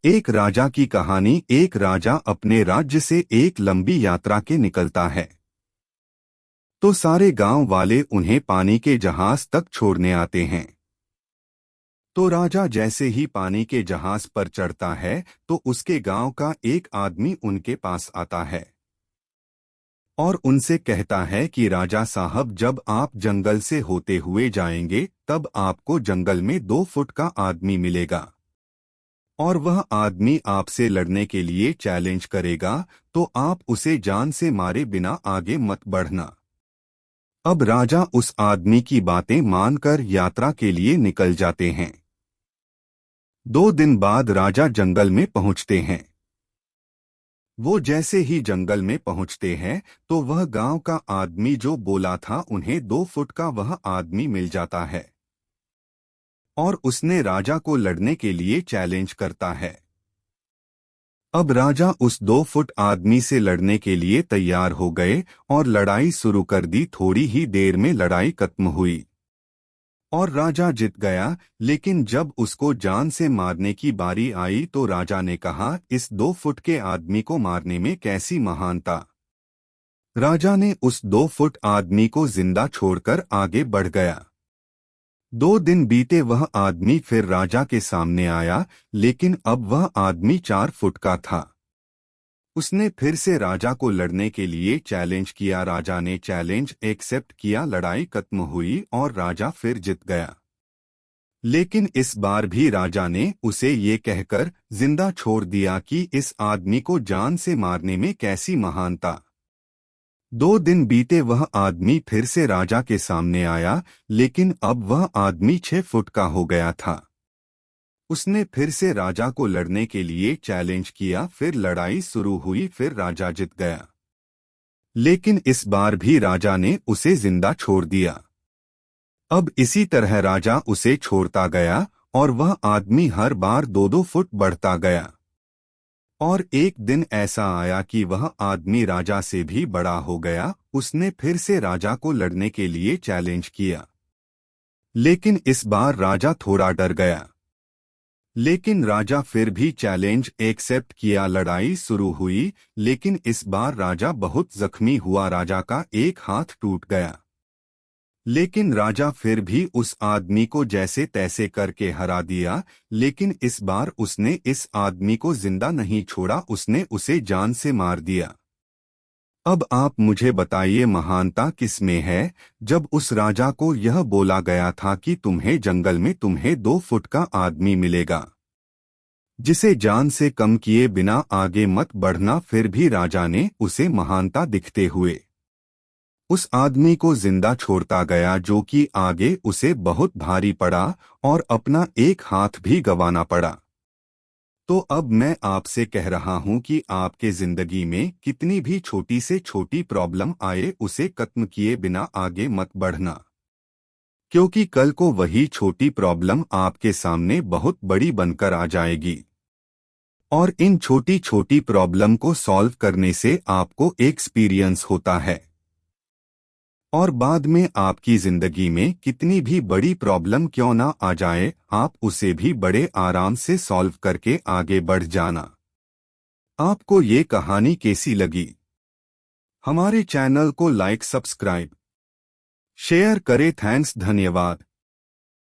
एक राजा की कहानी। एक राजा अपने राज्य से एक लंबी यात्रा के निकलता है, तो सारे गांव वाले उन्हें पानी के जहाज तक छोड़ने आते हैं। तो राजा जैसे ही पानी के जहाज पर चढ़ता है, तो उसके गांव का एक आदमी उनके पास आता है और उनसे कहता है कि राजा साहब, जब आप जंगल से होते हुए जाएंगे तब आपको जंगल में 2 फुट का आदमी मिलेगा और वह आदमी आपसे लड़ने के लिए चैलेंज करेगा, तो आप उसे जान से मारे बिना आगे मत बढ़ना। अब राजा उस आदमी की बातें मानकर यात्रा के लिए निकल जाते हैं। 2 दिन बाद राजा जंगल में पहुंचते हैं। वो जैसे ही जंगल में पहुंचते हैं, तो वह गांव का आदमी जो बोला था उन्हें 2 फुट का वह आदमी मिल जाता है और उसने राजा को लड़ने के लिए चैलेंज करता है। अब राजा उस 2 फुट आदमी से लड़ने के लिए तैयार हो गए और लड़ाई शुरू कर दी। थोड़ी ही देर में लड़ाई खत्म हुई और राजा जीत गया। लेकिन जब उसको जान से मारने की बारी आई तो राजा ने कहा, इस 2 फुट के आदमी को मारने में कैसी महानता। राजा ने उस 2 फुट आदमी को जिंदा छोड़कर आगे बढ़ गया। 2 दिन बीते, वह आदमी फिर राजा के सामने आया, लेकिन अब वह आदमी 4 फुट का था। उसने फिर से राजा को लड़ने के लिए चैलेंज किया। राजा ने चैलेंज एक्सेप्ट किया। लड़ाई खत्म हुई और राजा फिर जीत गया। लेकिन इस बार भी राजा ने उसे ये कहकर जिंदा छोड़ दिया कि इस आदमी को जान से मारने में कैसी महानता। 2 दिन बीते, वह आदमी फिर से राजा के सामने आया, लेकिन अब वह आदमी 6 फुट का हो गया था। उसने फिर से राजा को लड़ने के लिए चैलेंज किया। फिर लड़ाई शुरू हुई। फिर राजा जीत गया, लेकिन इस बार भी राजा ने उसे जिंदा छोड़ दिया। अब इसी तरह राजा उसे छोड़ता गया और वह आदमी हर बार 2-2 फुट बढ़ता गया। और एक दिन ऐसा आया कि वह आदमी राजा से भी बड़ा हो गया। उसने फिर से राजा को लड़ने के लिए चैलेंज किया, लेकिन इस बार राजा थोड़ा डर गया। लेकिन राजा फिर भी चैलेंज एक्सेप्ट किया। लड़ाई शुरू हुई, लेकिन इस बार राजा बहुत जख्मी हुआ। राजा का एक हाथ टूट गया, लेकिन राजा फिर भी उस आदमी को जैसे तैसे करके हरा दिया। लेकिन इस बार उसने इस आदमी को जिंदा नहीं छोड़ा, उसने उसे जान से मार दिया। अब आप मुझे बताइए, महानता किस में है। जब उस राजा को यह बोला गया था कि तुम्हें जंगल में तुम्हें 2 फुट का आदमी मिलेगा जिसे जान से कम किए बिना आगे मत बढ़ना, फिर भी राजा ने उसे महानता दिखते हुए उस आदमी को जिंदा छोड़ता गया, जो कि आगे उसे बहुत भारी पड़ा और अपना एक हाथ भी गंवाना पड़ा। तो अब मैं आपसे कह रहा हूं कि आपके जिंदगी में कितनी भी छोटी से छोटी प्रॉब्लम आए, उसे खत्म किए बिना आगे मत बढ़ना, क्योंकि कल को वही छोटी प्रॉब्लम आपके सामने बहुत बड़ी बनकर आ जाएगी। और इन छोटी छोटी प्रॉब्लम को सॉल्व करने से आपको एक्सपीरियंस होता है और बाद में आपकी जिंदगी में कितनी भी बड़ी प्रॉब्लम क्यों ना आ जाए, आप उसे भी बड़े आराम से सॉल्व करके आगे बढ़ जाना। आपको ये कहानी कैसी लगी? हमारे चैनल को लाइक, सब्सक्राइब, शेयर करें। थैंक्स, धन्यवाद।